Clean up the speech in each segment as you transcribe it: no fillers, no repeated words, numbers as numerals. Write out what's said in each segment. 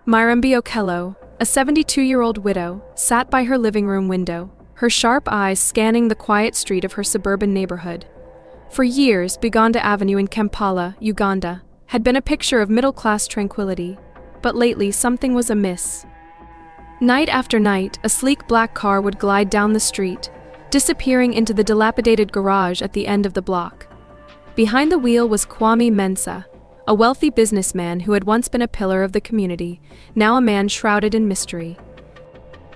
Myrambi Okello, a 72-year-old widow, sat by her living room window, her sharp eyes scanning the quiet street of her suburban neighborhood. For years, Buganda Avenue in Kampala, Uganda, had been a picture of middle-class tranquility, but lately something was amiss. Night after night, a sleek black car would glide down the street, disappearing into the dilapidated garage at the end of the block. Behind the wheel was Kwame Mensah, a wealthy businessman who had once been a pillar of the community, now a man shrouded in mystery.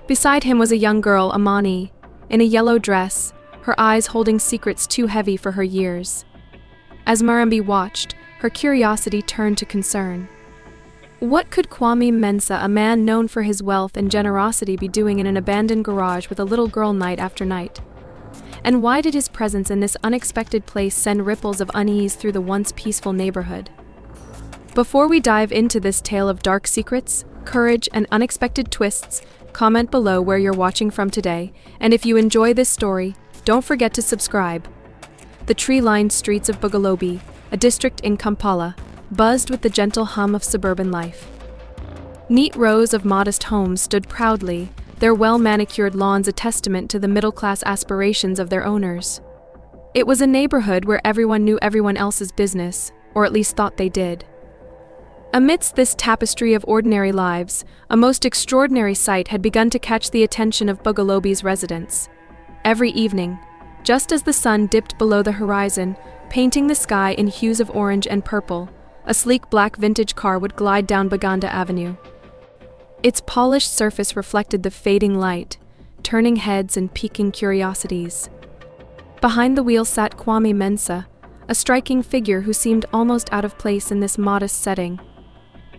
Beside him was a young girl, Amani, in a yellow dress, her eyes holding secrets too heavy for her years. As Myrambi watched, her curiosity turned to concern. What could Kwame Mensah, a man known for his wealth and generosity, be doing in an abandoned garage with a little girl night after night? And why did his presence in this unexpected place send ripples of unease through the once peaceful neighborhood? Before we dive into this tale of dark secrets, courage, and unexpected twists, comment below where you're watching from today, and if you enjoy this story, don't forget to subscribe. The tree-lined streets of Bugalobi, a district in Kampala, buzzed with the gentle hum of suburban life. Neat rows of modest homes stood proudly, their well-manicured lawns a testament to the middle-class aspirations of their owners. It was a neighborhood where everyone knew everyone else's business, or at least thought they did. Amidst this tapestry of ordinary lives, a most extraordinary sight had begun to catch the attention of Bugalobi's residents. Every evening, just as the sun dipped below the horizon, painting the sky in hues of orange and purple, a sleek black vintage car would glide down Buganda Avenue. Its polished surface reflected the fading light, turning heads and piquing curiosities. Behind the wheel sat Kwame Mensah, a striking figure who seemed almost out of place in this modest setting.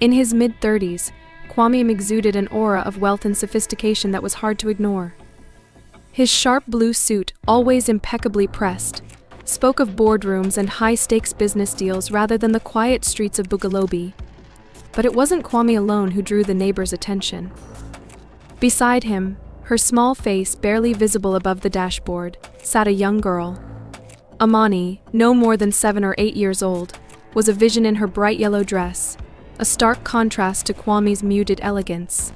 In his mid-30s, Kwame exuded an aura of wealth and sophistication that was hard to ignore. His sharp blue suit, always impeccably pressed, spoke of boardrooms and high-stakes business deals rather than the quiet streets of Bugalobi. But it wasn't Kwame alone who drew the neighbors' attention. Beside him, her small face barely visible above the dashboard, sat a young girl. Amani, no more than 7 or 8 years old, was a vision in her bright yellow dress, a stark contrast to Kwame's muted elegance.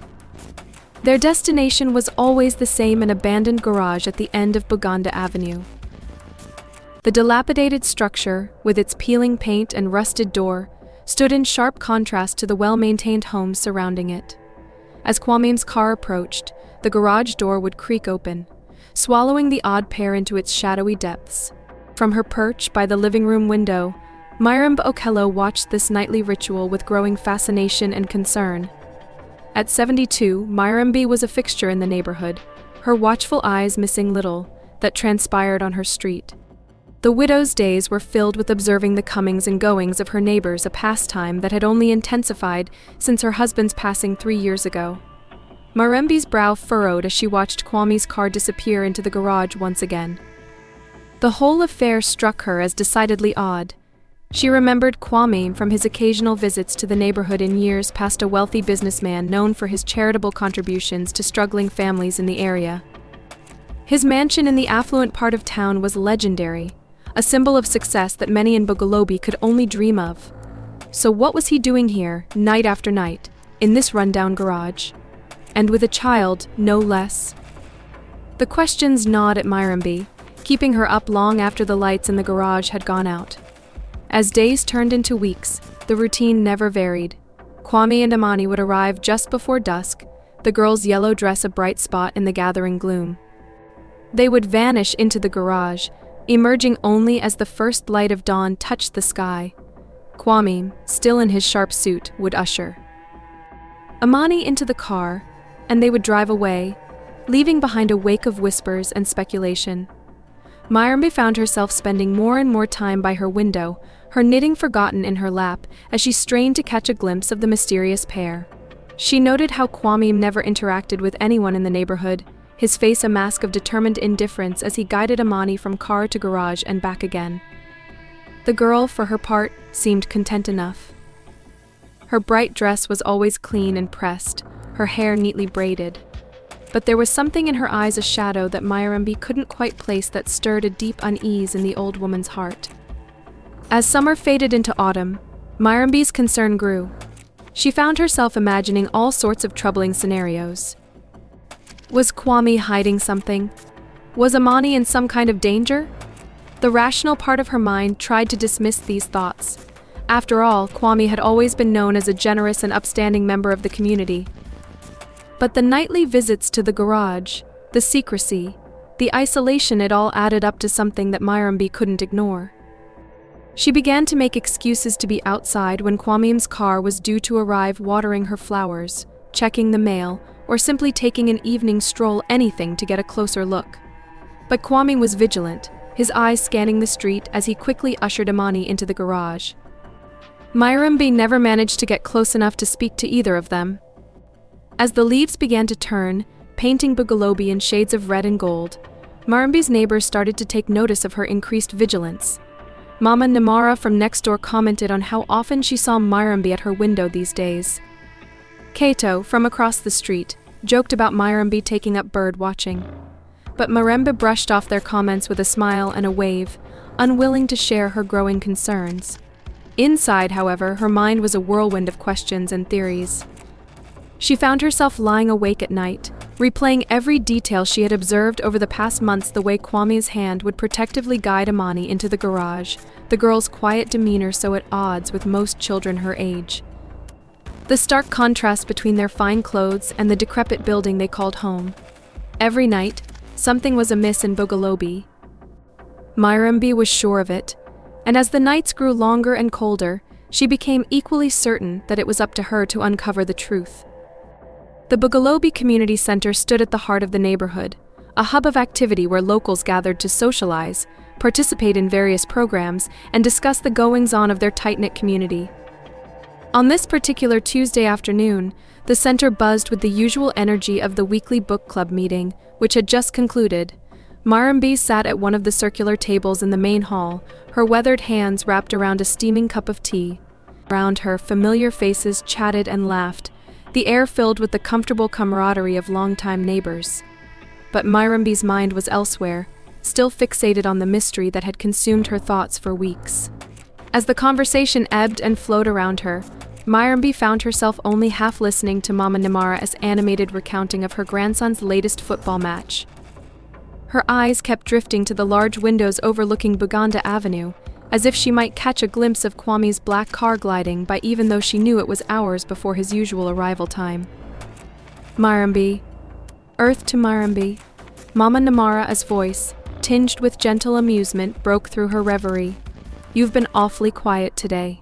Their destination was always the same: an abandoned garage at the end of Buganda Avenue. The dilapidated structure, with its peeling paint and rusted door, stood in sharp contrast to the well-maintained homes surrounding it. As Kwame's car approached, the garage door would creak open, swallowing the odd pair into its shadowy depths. From her perch by the living room window, Myrambi Okello watched this nightly ritual with growing fascination and concern. At 72, Myrambi was a fixture in the neighborhood, her watchful eyes missing little that transpired on her street. The widow's days were filled with observing the comings and goings of her neighbors, a pastime that had only intensified since her husband's passing 3 years ago. Myrambi's brow furrowed as she watched Kwame's car disappear into the garage once again. The whole affair struck her as decidedly odd. She remembered Kwame from his occasional visits to the neighborhood in years past, a wealthy businessman known for his charitable contributions to struggling families in the area. His mansion in the affluent part of town was legendary, a symbol of success that many in Bugalobi could only dream of. So what was he doing here, night after night, in this rundown garage? And with a child, no less. The questions gnawed at Myrambi, keeping her up long after the lights in the garage had gone out. As days turned into weeks, the routine never varied. Kwame and Amani would arrive just before dusk, the girl's yellow dress a bright spot in the gathering gloom. They would vanish into the garage, emerging only as the first light of dawn touched the sky. Kwame, still in his sharp suit, would usher Amani into the car, and they would drive away, leaving behind a wake of whispers and speculation. Myrambi found herself spending more and more time by her window, her knitting forgotten in her lap, as she strained to catch a glimpse of the mysterious pair. She noted how Kwame never interacted with anyone in the neighborhood, his face a mask of determined indifference as he guided Amani from car to garage and back again. The girl, for her part, seemed content enough. Her bright dress was always clean and pressed, her hair neatly braided. But there was something in her eyes, a shadow that Myrambi couldn't quite place, that stirred a deep unease in the old woman's heart. As summer faded into autumn, Myrambi's concern grew. She found herself imagining all sorts of troubling scenarios. Was Kwame hiding something? Was Amani in some kind of danger? The rational part of her mind tried to dismiss these thoughts. After all, Kwame had always been known as a generous and upstanding member of the community. But the nightly visits to the garage, the secrecy, the isolation, it all added up to something that Myrambi couldn't ignore. She began to make excuses to be outside when Kwame's car was due to arrive, watering her flowers, checking the mail, or simply taking an evening stroll, anything to get a closer look. But Kwame was vigilant, his eyes scanning the street as he quickly ushered Amani into the garage. Myrambi never managed to get close enough to speak to either of them. As the leaves began to turn, painting Bugalobi in shades of red and gold, Myrambi's neighbors started to take notice of her increased vigilance. Mama Namara from next door commented on how often she saw Myrambi at her window these days. Kato, from across the street, joked about Myrambi taking up bird watching. But Myrambi brushed off their comments with a smile and a wave, unwilling to share her growing concerns. Inside, however, her mind was a whirlwind of questions and theories. She found herself lying awake at night, replaying every detail she had observed over the past months, the way Kwame's hand would protectively guide Amani into the garage, the girl's quiet demeanor so at odds with most children her age. The stark contrast between their fine clothes and the decrepit building they called home. Every night, something was amiss in Bugalobi. Myrambi was sure of it, and as the nights grew longer and colder, she became equally certain that it was up to her to uncover the truth. The Bugalobi Community Center stood at the heart of the neighborhood, a hub of activity where locals gathered to socialize, participate in various programs, and discuss the goings-on of their tight-knit community. On this particular Tuesday afternoon, the center buzzed with the usual energy of the weekly book club meeting, which had just concluded. Myrambi sat at one of the circular tables in the main hall, her weathered hands wrapped around a steaming cup of tea. Around her, familiar faces chatted and laughed, the air filled with the comfortable camaraderie of longtime neighbors. But Myrambi's mind was elsewhere, still fixated on the mystery that had consumed her thoughts for weeks. As the conversation ebbed and flowed around her, Myrambi found herself only half listening to Mama Namara's animated recounting of her grandson's latest football match. Her eyes kept drifting to the large windows overlooking Buganda Avenue, as if she might catch a glimpse of Kwame's black car gliding by, even though she knew it was hours before his usual arrival time. Myrambi. Earth to Myrambi. Mama Namara's voice, tinged with gentle amusement, broke through her reverie. You've been awfully quiet today.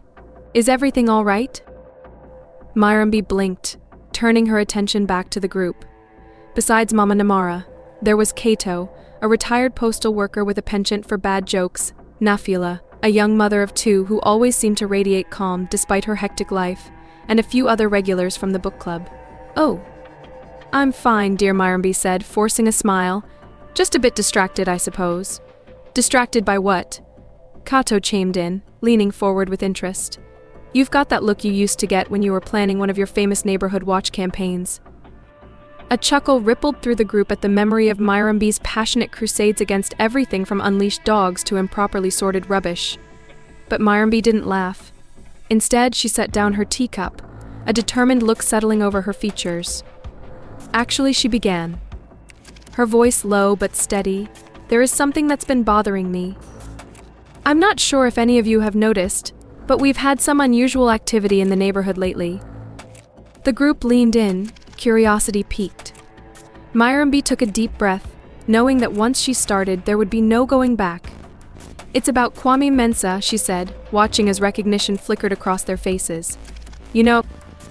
Is everything all right? Myrambi blinked, turning her attention back to the group. Besides Mama Namara, there was Kato, a retired postal worker with a penchant for bad jokes, Nafila, a young mother of two who always seemed to radiate calm despite her hectic life, and a few other regulars from the book club. Oh, I'm fine, dear, Myrambi said, forcing a smile. Just a bit distracted, I suppose. Distracted by what? Kato chimed in, leaning forward with interest. You've got that look you used to get when you were planning one of your famous neighborhood watch campaigns. A chuckle rippled through the group at the memory of Myrambi's passionate crusades against everything from unleashed dogs to improperly sorted rubbish. But Myrambi didn't laugh. Instead, she set down her teacup, a determined look settling over her features. Actually, she began. Her voice low but steady. There is something that's been bothering me. I'm not sure if any of you have noticed, but we've had some unusual activity in the neighborhood lately. The group leaned in, curiosity piqued. Myrambi took a deep breath, knowing that once she started, there would be no going back. It's about Kwame Mensah, she said, watching as recognition flickered across their faces. You know,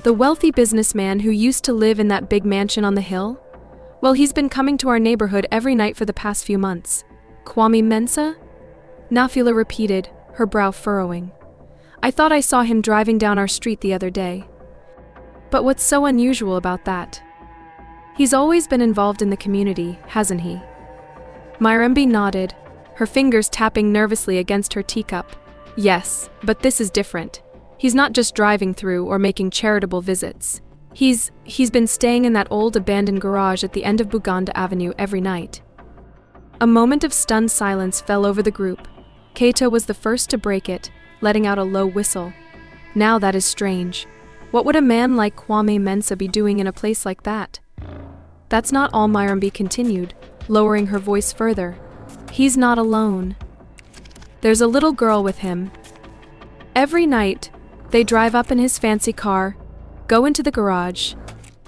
the wealthy businessman who used to live in that big mansion on the hill? Well, he's been coming to our neighborhood every night for the past few months. Kwame Mensah? Nafila repeated, her brow furrowing. I thought I saw him driving down our street the other day. But what's so unusual about that? He's always been involved in the community, hasn't he? Myrambi nodded, her fingers tapping nervously against her teacup. Yes, but this is different. He's not just driving through or making charitable visits. He's been staying in that old abandoned garage at the end of Buganda Avenue every night. A moment of stunned silence fell over the group. Kato was the first to break it, letting out a low whistle. Now that is strange. What would a man like Kwame Mensah be doing in a place like that? That's not all, Myrambi continued, lowering her voice further. He's not alone. There's a little girl with him. Every night, they drive up in his fancy car, go into the garage,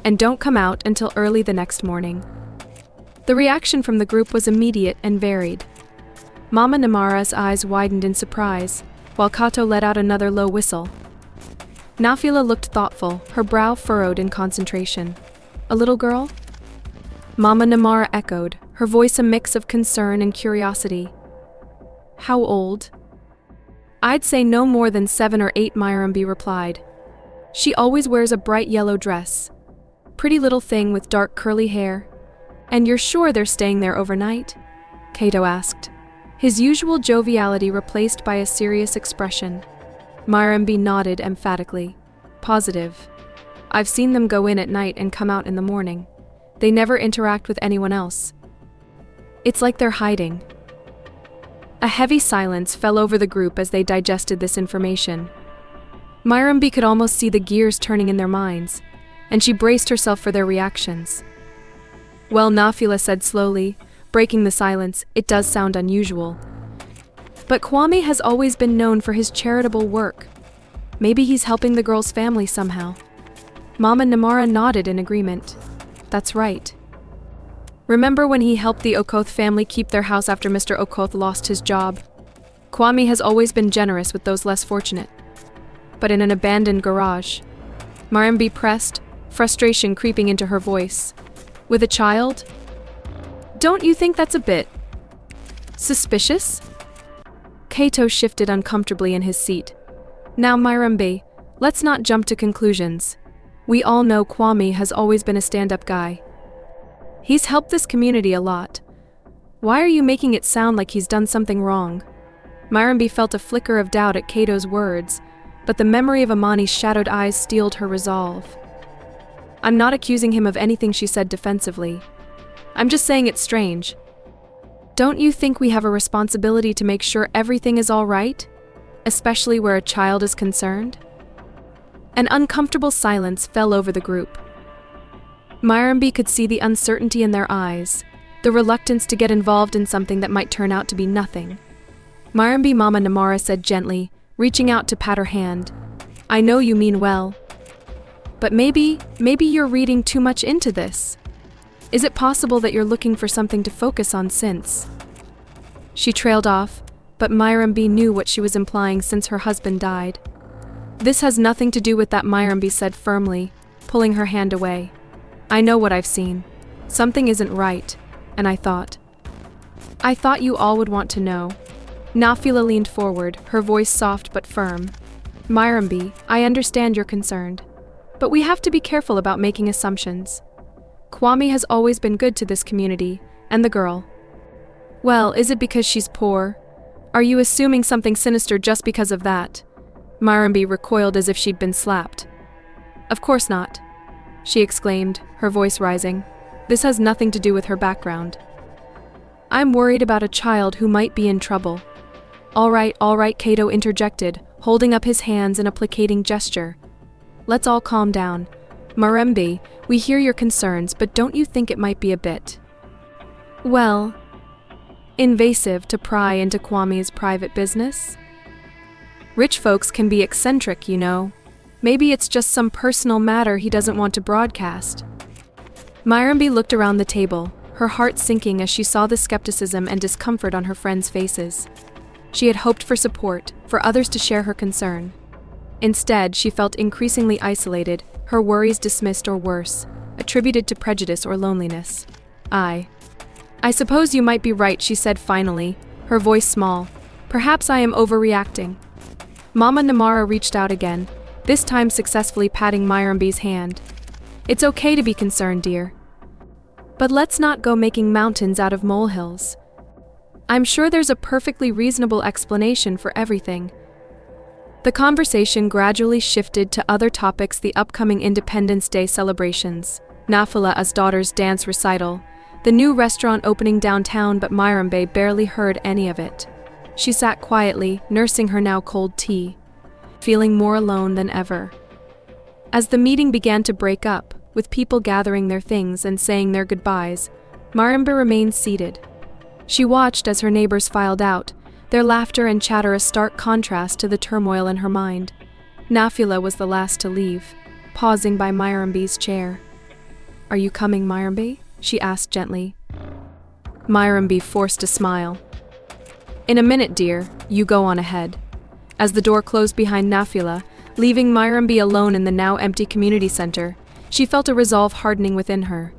and don't come out until early the next morning. The reaction from the group was immediate and varied. Mama Namara's eyes widened in surprise, while Kato let out another low whistle. Nafila looked thoughtful, her brow furrowed in concentration. A little girl? Mama Namara echoed, her voice a mix of concern and curiosity. How old? I'd say no more than 7 or 8, Myrambi replied. She always wears a bright yellow dress. Pretty little thing with dark curly hair. And you're sure they're staying there overnight? Kato asked, his usual joviality replaced by a serious expression. Myrambi nodded emphatically. Positive. I've seen them go in at night and come out in the morning. They never interact with anyone else. It's like they're hiding. A heavy silence fell over the group as they digested this information. Myrambi could almost see the gears turning in their minds, and she braced herself for their reactions. Well, Nafila said slowly, breaking the silence, it does sound unusual. But Kwame has always been known for his charitable work. Maybe he's helping the girl's family somehow. Mama Namara nodded in agreement. That's right. Remember when he helped the Okoth family keep their house after Mr. Okoth lost his job? Kwame has always been generous with those less fortunate. But in an abandoned garage. Myrambi pressed, frustration creeping into her voice. With a child? Don't you think that's a bit suspicious? Kato shifted uncomfortably in his seat. Now, Myrambi, let's not jump to conclusions. We all know Kwame has always been a stand-up guy. He's helped this community a lot. Why are you making it sound like he's done something wrong? Myrambi felt a flicker of doubt at Kato's words, but the memory of Amani's shadowed eyes steeled her resolve. I'm not accusing him of anything, she said defensively. I'm just saying it's strange. Don't you think we have a responsibility to make sure everything is all right? Especially where a child is concerned? An uncomfortable silence fell over the group. Myrambi could see the uncertainty in their eyes, the reluctance to get involved in something that might turn out to be nothing. Myrambi, Mama Namara said gently, reaching out to pat her hand. I know you mean well. But maybe you're reading too much into this. Is it possible that you're looking for something to focus on since? She trailed off, but Myrambi knew what she was implying since her husband died. This has nothing to do with that, Myrambi said firmly, pulling her hand away. I know what I've seen. Something isn't right, and I thought you all would want to know. Nafila leaned forward, her voice soft but firm. Myrambi, I understand you're concerned, but we have to be careful about making assumptions. Kwame has always been good to this community, and the girl. Well, is it because she's poor? Are you assuming something sinister just because of that? Myrambi recoiled as if she'd been slapped. Of course not, she exclaimed, her voice rising. This has nothing to do with her background. I'm worried about a child who might be in trouble. All right, Kato interjected, holding up his hands in a placating gesture. Let's all calm down. Myrambi, we hear your concerns, but don't you think it might be a bit, well, invasive to pry into Kwame's private business? Rich folks can be eccentric, you know. Maybe it's just some personal matter he doesn't want to broadcast. Myrambi looked around the table, her heart sinking as she saw the skepticism and discomfort on her friends' faces. She had hoped for support, for others to share her concern. Instead, she felt increasingly isolated, her worries dismissed or worse, attributed to prejudice or loneliness. I suppose you might be right, she said finally, her voice small. Perhaps I am overreacting. Mama Namara reached out again, this time successfully patting Myrambi's hand. It's okay to be concerned, dear. But let's not go making mountains out of molehills. I'm sure there's a perfectly reasonable explanation for everything. The conversation gradually shifted to other topics: the upcoming Independence Day celebrations, Nafila's daughter's dance recital, the new restaurant opening downtown, but Myrambi barely heard any of it. She sat quietly, nursing her now cold tea, feeling more alone than ever. As the meeting began to break up, with people gathering their things and saying their goodbyes, Marimba remained seated. She watched as her neighbors filed out, their laughter and chatter a stark contrast to the turmoil in her mind. Nafila was the last to leave, pausing by Myrambi's chair. "Are you coming, Myrambi?" she asked gently. Myrambi forced a smile. "In a minute, dear, you go on ahead." As the door closed behind Nafila, leaving Myrambi alone in the now empty community center, she felt a resolve hardening within her.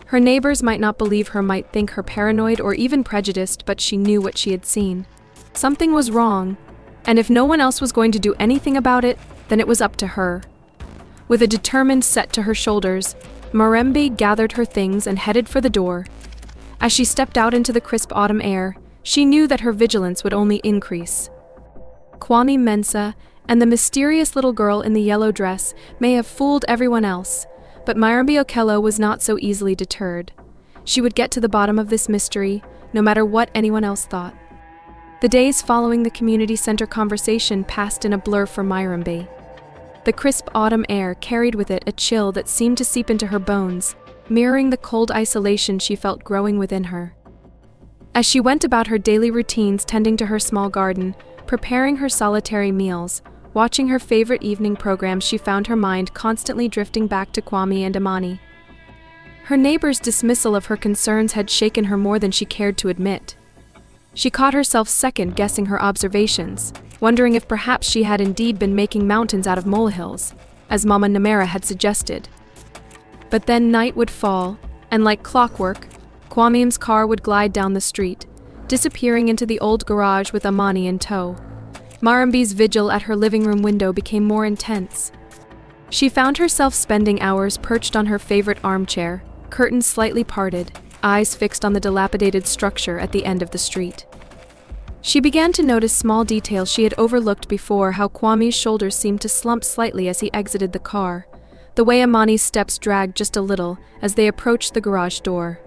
Her neighbors might not believe her, might think her paranoid or even prejudiced, but she knew what she had seen. Something was wrong, and if no one else was going to do anything about it, then it was up to her. With a determined set to her shoulders, Myrambi gathered her things and headed for the door. As she stepped out into the crisp autumn air, she knew that her vigilance would only increase. Kwame Mensah and the mysterious little girl in the yellow dress may have fooled everyone else, but Myrambi Okello was not so easily deterred. She would get to the bottom of this mystery, no matter what anyone else thought. The days following the community center conversation passed in a blur for Myrambi. The crisp autumn air carried with it a chill that seemed to seep into her bones, mirroring the cold isolation she felt growing within her. As she went about her daily routines, tending to her small garden, preparing her solitary meals, watching her favorite evening programs, she found her mind constantly drifting back to Kwame and Amani. Her neighbors' dismissal of her concerns had shaken her more than she cared to admit. She caught herself second-guessing her observations, wondering if perhaps she had indeed been making mountains out of molehills, as Mama Namera had suggested. But then night would fall, and like clockwork, Kwame's car would glide down the street, disappearing into the old garage with Amani in tow. Myrambi's vigil at her living room window became more intense. She found herself spending hours perched on her favorite armchair, curtains slightly parted, eyes fixed on the dilapidated structure at the end of the street. She began to notice small details she had overlooked before: how Kwame's shoulders seemed to slump slightly as he exited the car, the way Amani's steps dragged just a little as they approached the garage door.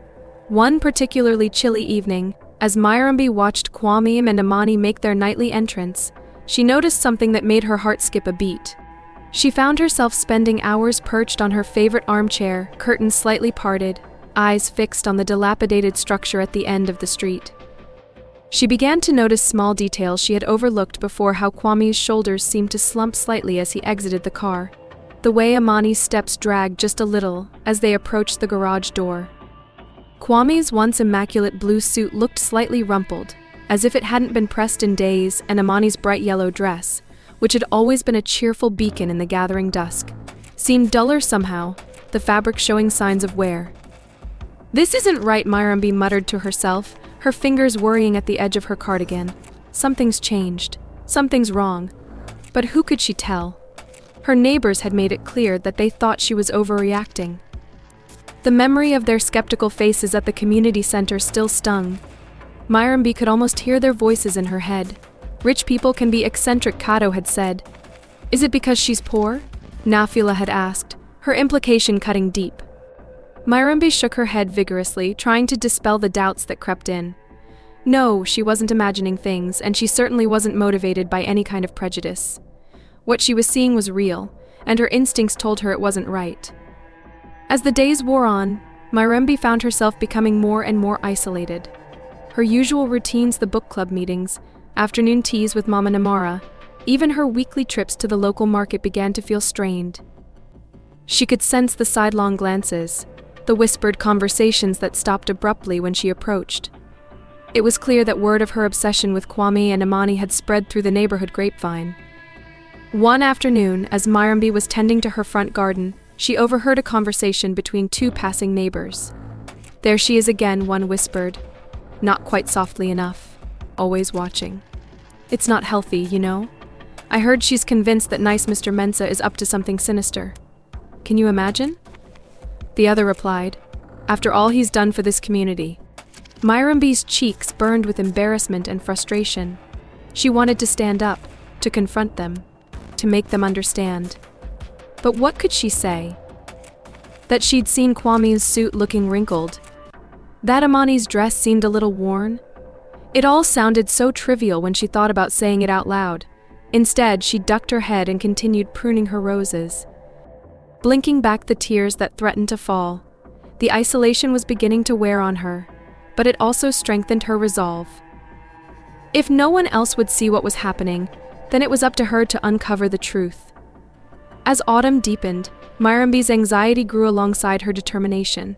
One particularly chilly evening, as Myrambi watched Kwame and Amani make their nightly entrance, she noticed something that made her heart skip a beat. She found herself spending hours perched on her favorite armchair, curtains slightly parted, eyes fixed on the dilapidated structure at the end of the street. She began to notice small details she had overlooked before: how Kwame's shoulders seemed to slump slightly as he exited the car, the way Amani's steps dragged just a little as they approached the garage door. Kwame's once immaculate blue suit looked slightly rumpled, as if it hadn't been pressed in days, and Amani's bright yellow dress, which had always been a cheerful beacon in the gathering dusk, seemed duller somehow, the fabric showing signs of wear. "This isn't right," Myrambi muttered to herself, her fingers worrying at the edge of her cardigan. Something's changed. Something's wrong. But who could she tell? Her neighbors had made it clear that they thought she was overreacting. The memory of their skeptical faces at the community center still stung. Myrambi could almost hear their voices in her head. "Rich people can be eccentric," Kato had said. "Is it because she's poor?" Nafila had asked, her implication cutting deep. Myrambi shook her head vigorously, trying to dispel the doubts that crept in. No, she wasn't imagining things, and she certainly wasn't motivated by any kind of prejudice. What she was seeing was real, and her instincts told her it wasn't right. As the days wore on, Myrambi found herself becoming more and more isolated. Her usual routines, the book club meetings, afternoon teas with Mama Namara, even her weekly trips to the local market began to feel strained. She could sense the sidelong glances, the whispered conversations that stopped abruptly when she approached. It was clear that word of her obsession with Kwame and Amani had spread through the neighborhood grapevine. One afternoon, as Myrambi was tending to her front garden, she overheard a conversation between two passing neighbors. "There she is again," one whispered, not quite softly enough, always watching. "It's not healthy, you know. I heard she's convinced that nice Mr. Mensah is up to something sinister. Can you imagine?" The other replied, "After all he's done for this community." Myrambi's cheeks burned with embarrassment and frustration. She wanted to stand up, to confront them, to make them understand. But what could she say? That she'd seen Kwame's suit looking wrinkled. That Amani's dress seemed a little worn. It all sounded so trivial when she thought about saying it out loud. Instead, she ducked her head and continued pruning her roses. blinking back the tears that threatened to fall. The isolation was beginning to wear on her, but it also strengthened her resolve. If no one else would see what was happening, then it was up to her to uncover the truth. As autumn deepened, Myrambi's anxiety grew alongside her determination.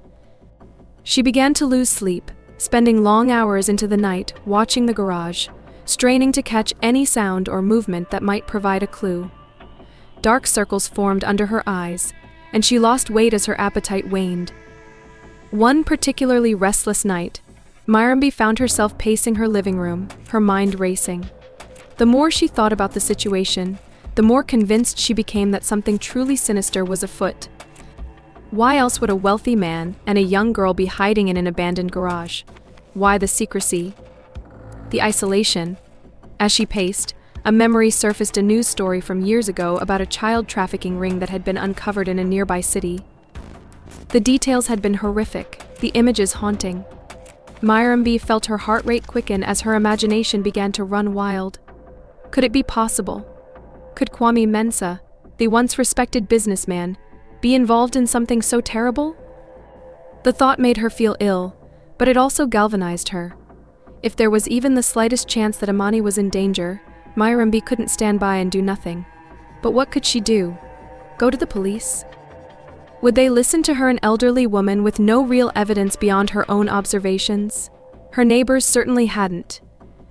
She began to lose sleep, spending long hours into the night watching the garage, straining to catch any sound or movement that might provide a clue. Dark circles formed under her eyes, and she lost weight as her appetite waned. One particularly restless night, Myrambi found herself pacing her living room, her mind racing. The more she thought about the situation, the more convinced she became that something truly sinister was afoot. Why else would a wealthy man and a young girl be hiding in an abandoned garage? Why the secrecy? The isolation? As she paced, a memory surfaced, a news story from years ago about a child trafficking ring that had been uncovered in a nearby city. The details had been horrific, the images haunting. Myrambi felt her heart rate quicken as her imagination began to run wild. Could it be possible? Could Kwame Mensah, the once respected businessman, be involved in something so terrible? The thought made her feel ill, but it also galvanized her. If there was even the slightest chance that Amani was in danger, Myrambi couldn't stand by and do nothing. But what could she do? Go to the police? Would they listen to her, an elderly woman with no real evidence beyond her own observations? Her neighbors certainly hadn't.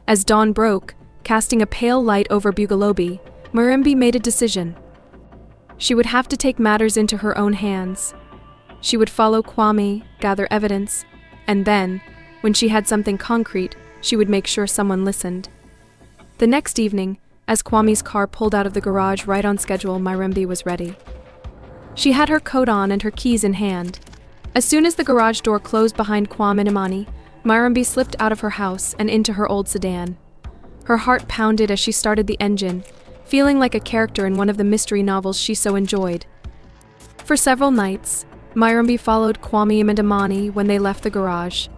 As dawn broke, casting a pale light over Bugalobi, Myrambi made a decision. She would have to take matters into her own hands. She would follow Kwame, gather evidence, and then, when she had something concrete, she would make sure someone listened. The next evening, as Kwame's car pulled out of the garage right on schedule, Myrambi was ready. She had her coat on and her keys in hand. As soon as the garage door closed behind Kwame and Amani, Myrambi slipped out of her house and into her old sedan. Her heart pounded as she started the engine, feeling like a character in one of the mystery novels she so enjoyed. For several nights, Myrambi followed Kwame and Amani when they left the garage.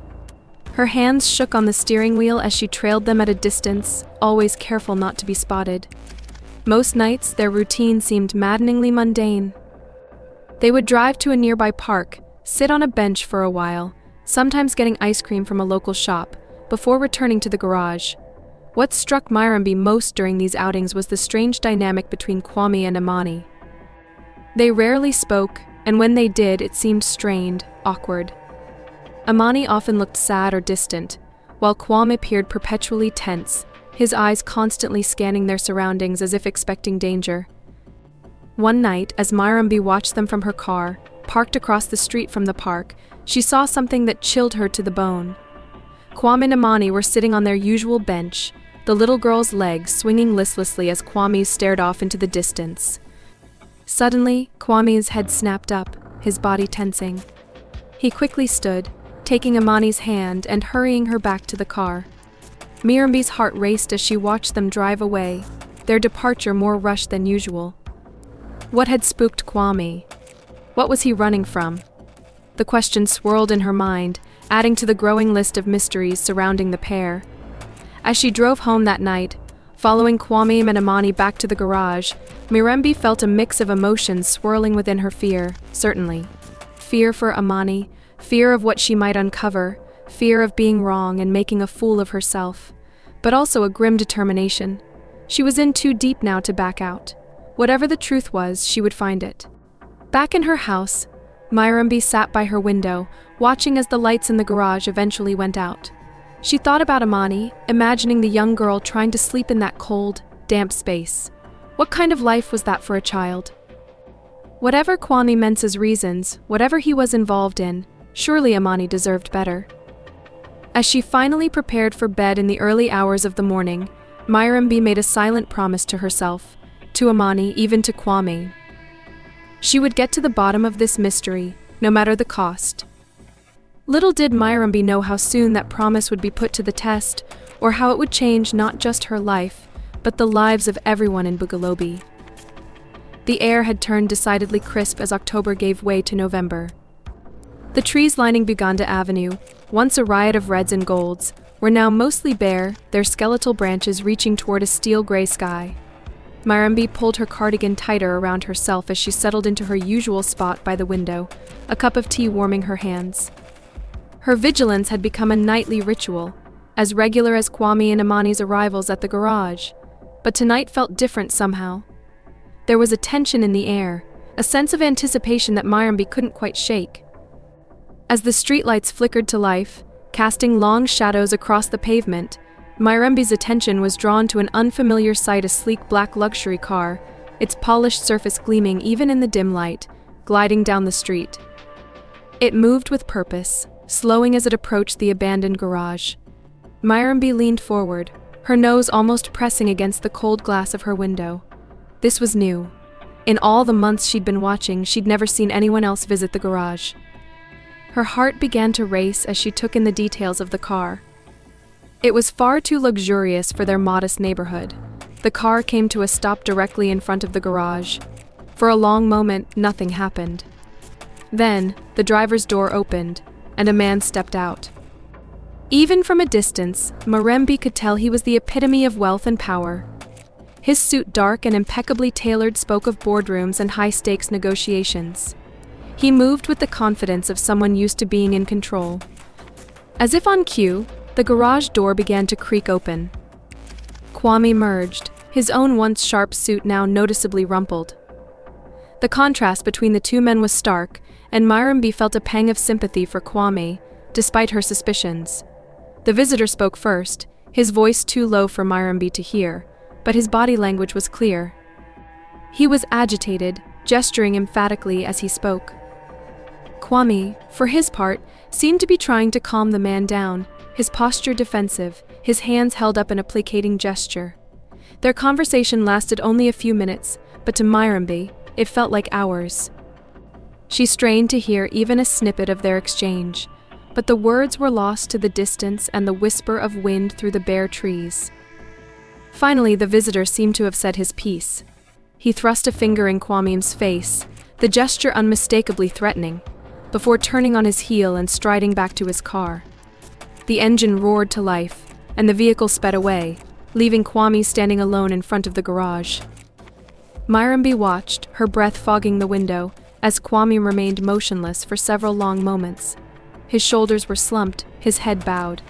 Her hands shook on the steering wheel as she trailed them at a distance, always careful not to be spotted. Most nights, their routine seemed maddeningly mundane. They would drive to a nearby park, sit on a bench for a while, sometimes getting ice cream from a local shop, before returning to the garage. What struck Myrambi most during these outings was the strange dynamic between Kwame and Amani. They rarely spoke, and when they did, it seemed strained, awkward. Amani often looked sad or distant, while Kwame appeared perpetually tense, his eyes constantly scanning their surroundings as if expecting danger. One night, as Myrambi watched them from her car, parked across the street from the park, she saw something that chilled her to the bone. Kwame and Amani were sitting on their usual bench, the little girl's legs swinging listlessly as Kwame stared off into the distance. Suddenly, Kwame's head snapped up, his body tensing. He quickly stood, taking Amani's hand and hurrying her back to the car. Myrambi's heart raced as she watched them drive away, their departure more rushed than usual. What had spooked Kwame? What was he running from? The question swirled in her mind, adding to the growing list of mysteries surrounding the pair. As she drove home that night, following Kwame and Amani back to the garage, Myrambi felt a mix of emotions swirling within her. Fear, certainly. Fear for Amani, fear of what she might uncover, fear of being wrong and making a fool of herself, but also a grim determination. She was in too deep now to back out. Whatever the truth was, she would find it. Back in her house, Myrambi sat by her window, watching as the lights in the garage eventually went out. She thought about Amani, imagining the young girl trying to sleep in that cold, damp space. What kind of life was that for a child? Whatever Kwame Mensah's reasons, whatever he was involved in, surely Amani deserved better. As she finally prepared for bed in the early hours of the morning, Myrambi made a silent promise to herself, to Amani, even to Kwame. She would get to the bottom of this mystery, no matter the cost. Little did Myrambi know how soon that promise would be put to the test, or how it would change not just her life, but the lives of everyone in Bugalobi. The air had turned decidedly crisp as October gave way to November. The trees lining Buganda Avenue, once a riot of reds and golds, were now mostly bare, their skeletal branches reaching toward a steel-gray sky. Marimbi pulled her cardigan tighter around herself as she settled into her usual spot by the window, a cup of tea warming her hands. Her vigilance had become a nightly ritual, as regular as Kwame and Imani's arrivals at the garage, but tonight felt different somehow. There was a tension in the air, a sense of anticipation that Marimbi couldn't quite shake. As the streetlights flickered to life, casting long shadows across the pavement, Marimbi's attention was drawn to an unfamiliar sight: a sleek black luxury car, its polished surface gleaming even in the dim light, gliding down the street. It moved with purpose, slowing as it approached the abandoned garage. Marimbi leaned forward, her nose almost pressing against the cold glass of her window. This was new. In all the months she'd been watching, she'd never seen anyone else visit the garage. Her heart began to race as she took in the details of the car. It was far too luxurious for their modest neighborhood. The car came to a stop directly in front of the garage. For a long moment, nothing happened. Then, the driver's door opened, and a man stepped out. Even from a distance, Marimbi could tell he was the epitome of wealth and power. His suit, dark and impeccably tailored, spoke of boardrooms and high-stakes negotiations. He moved with the confidence of someone used to being in control. As if on cue, the garage door began to creak open. Kwame emerged, his own once sharp suit now noticeably rumpled. The contrast between the two men was stark, and Marimbi felt a pang of sympathy for Kwame, despite her suspicions. The visitor spoke first, his voice too low for Marimbi to hear, but his body language was clear. He was agitated, gesturing emphatically as he spoke. Kwame, for his part, seemed to be trying to calm the man down, his posture defensive, his hands held up in a placating gesture. Their conversation lasted only a few minutes, but to Marimbi, it felt like hours. She strained to hear even a snippet of their exchange, but the words were lost to the distance and the whisper of wind through the bare trees. Finally, the visitor seemed to have said his piece. He thrust a finger in Kwame's face, the gesture unmistakably threatening, before turning on his heel and striding back to his car. The engine roared to life, and the vehicle sped away, leaving Kwame standing alone in front of the garage. Marimbi watched, her breath fogging the window, as Kwame remained motionless for several long moments. His shoulders were slumped, his head bowed.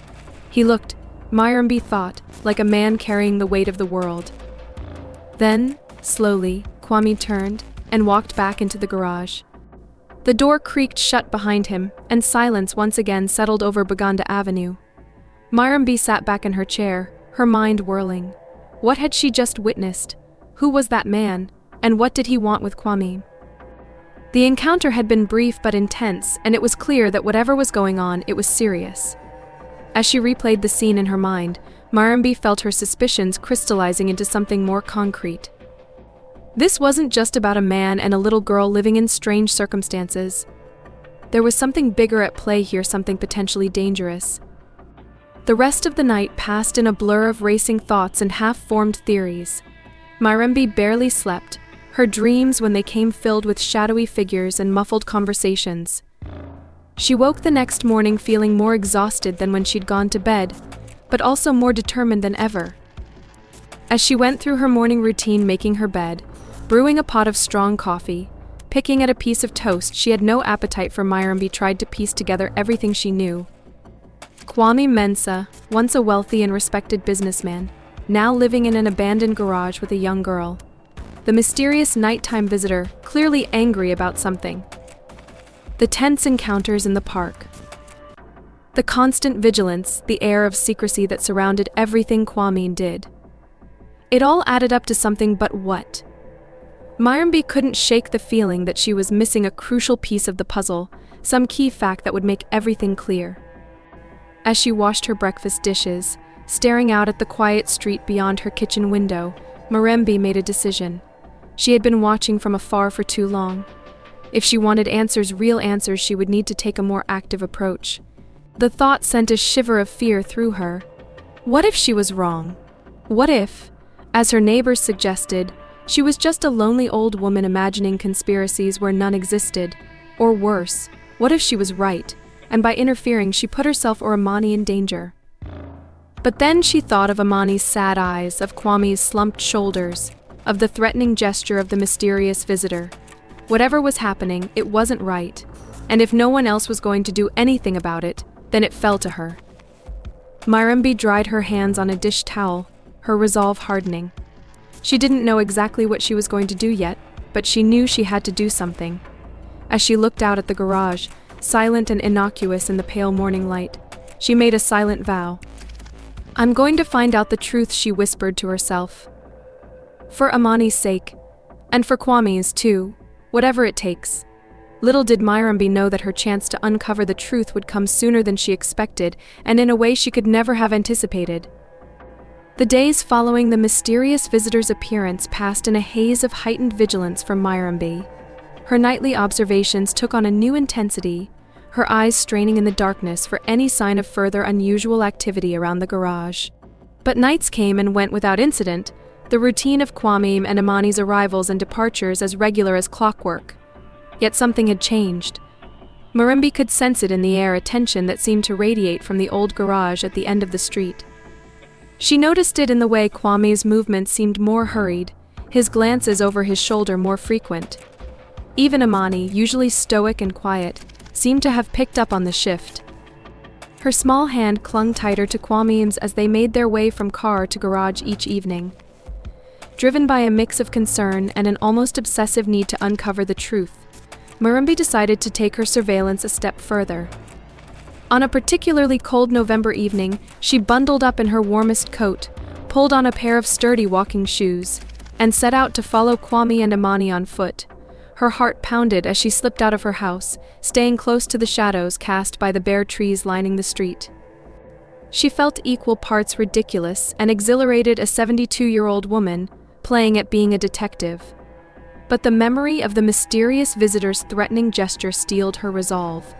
He looked, Marimbi thought, like a man carrying the weight of the world. Then, slowly, Kwame turned and walked back into the garage. The door creaked shut behind him, and silence once again settled over Baganda Avenue. Marimbi sat back in her chair, her mind whirling. What had she just witnessed? Who was that man, and what did he want with Kwame? The encounter had been brief but intense, and it was clear that whatever was going on, it was serious. As she replayed the scene in her mind, Marimbi felt her suspicions crystallizing into something more concrete. This wasn't just about a man and a little girl living in strange circumstances. There was something bigger at play here, something potentially dangerous. The rest of the night passed in a blur of racing thoughts and half-formed theories. Marimbi barely slept, her dreams when they came filled with shadowy figures and muffled conversations. She woke the next morning feeling more exhausted than when she'd gone to bed, but also more determined than ever. As she went through her morning routine, making her bed, brewing a pot of strong coffee, picking at a piece of toast, she had no appetite for. Marimbi tried to piece together everything she knew. Kwame Mensah, once a wealthy and respected businessman, now living in an abandoned garage with a young girl. The mysterious nighttime visitor, clearly angry about something. The tense encounters in the park. The constant vigilance, the air of secrecy that surrounded everything Kwame did. It all added up to something, but what? Marimbi couldn't shake the feeling that she was missing a crucial piece of the puzzle, some key fact that would make everything clear. As she washed her breakfast dishes, staring out at the quiet street beyond her kitchen window, Marimbi made a decision. She had been watching from afar for too long. If she wanted answers, real answers, she would need to take a more active approach. The thought sent a shiver of fear through her. What if she was wrong? What if, as her neighbors suggested, she was just a lonely old woman imagining conspiracies where none existed? Or worse, what if she was right, and by interfering she put herself or Imani in danger? But then she thought of Imani's sad eyes, of Kwame's slumped shoulders. of the threatening gesture of the mysterious visitor. Whatever was happening, it wasn't right, and if no one else was going to do anything about it, then it fell to her. Myrambi dried her hands on a dish towel, her resolve hardening. She didn't know exactly what she was going to do yet, but she knew she had to do something. As she looked out at the garage, silent and innocuous in the pale morning light, she made a silent vow. "I'm going to find out the truth," she whispered to herself. "For Amani's sake, and for Kwame's too, whatever it takes." Little did Myrambi know that her chance to uncover the truth would come sooner than she expected, and in a way she could never have anticipated. The days following the mysterious visitor's appearance passed in a haze of heightened vigilance from Myrambi. Her nightly observations took on a new intensity, her eyes straining in the darkness for any sign of further unusual activity around the garage. But nights came and went without incident, the routine of Kwame and Amani's arrivals and departures as regular as clockwork. Yet something had changed. Myrambi could sense it in the air, a tension that seemed to radiate from the old garage at the end of the street. She noticed it in the way Kwame's movements seemed more hurried, his glances over his shoulder more frequent. Even Amani, usually stoic and quiet, seemed to have picked up on the shift. Her small hand clung tighter to Kwame's as they made their way from car to garage each evening. Driven by a mix of concern and an almost obsessive need to uncover the truth, Myrambi decided to take her surveillance a step further. On a particularly cold November evening, she bundled up in her warmest coat, pulled on a pair of sturdy walking shoes, and set out to follow Kwame and Amani on foot. Her heart pounded as she slipped out of her house, staying close to the shadows cast by the bare trees lining the street. She felt equal parts ridiculous and exhilarated, a 72-year-old woman, playing at being a detective. But the memory of the mysterious visitor's threatening gesture steeled her resolve.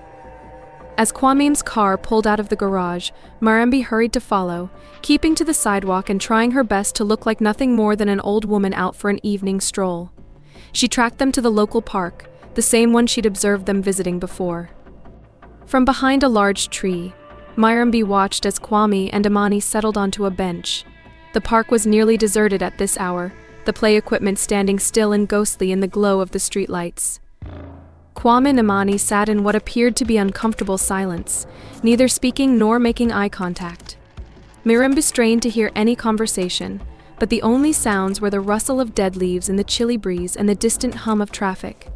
As Kwame's car pulled out of the garage, Myrambi hurried to follow, keeping to the sidewalk and trying her best to look like nothing more than an old woman out for an evening stroll. She tracked them to the local park, the same one she'd observed them visiting before. From behind a large tree, Myrambi watched as Kwame and Amani settled onto a bench. The park was nearly deserted at this hour, the play equipment standing still and ghostly in the glow of the streetlights. Kwame and Amani sat in what appeared to be uncomfortable silence, neither speaking nor making eye contact. Myrambi strained to hear any conversation, but the only sounds were the rustle of dead leaves in the chilly breeze and the distant hum of traffic.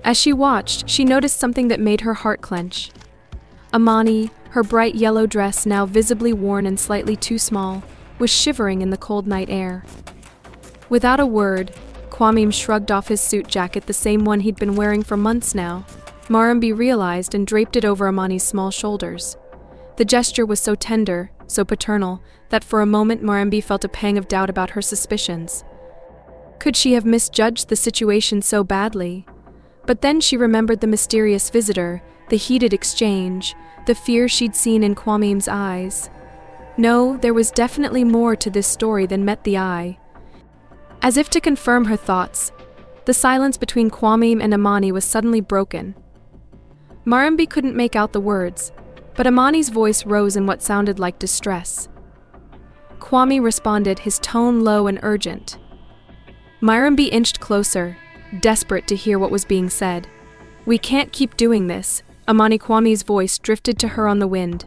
As she watched, she noticed something that made her heart clench. Amani, her bright yellow dress now visibly worn and slightly too small, was shivering in the cold night air. Without a word, Kwame shrugged off his suit jacket, the same one he'd been wearing for months now. Myrambi realized and draped it over Amani's small shoulders. The gesture was so tender, so paternal, that for a moment Myrambi felt a pang of doubt about her suspicions. Could she have misjudged the situation so badly? But then she remembered the mysterious visitor, the heated exchange, the fear she'd seen in Kwame's eyes. No, there was definitely more to this story than met the eye. As if to confirm her thoughts, the silence between Kwame and Amani was suddenly broken. Myrambi couldn't make out the words, but Amani's voice rose in what sounded like distress. Kwame responded, his tone low and urgent. Myrambi inched closer, desperate to hear what was being said. "We can't keep doing this," Amani Kwame's voice drifted to her on the wind.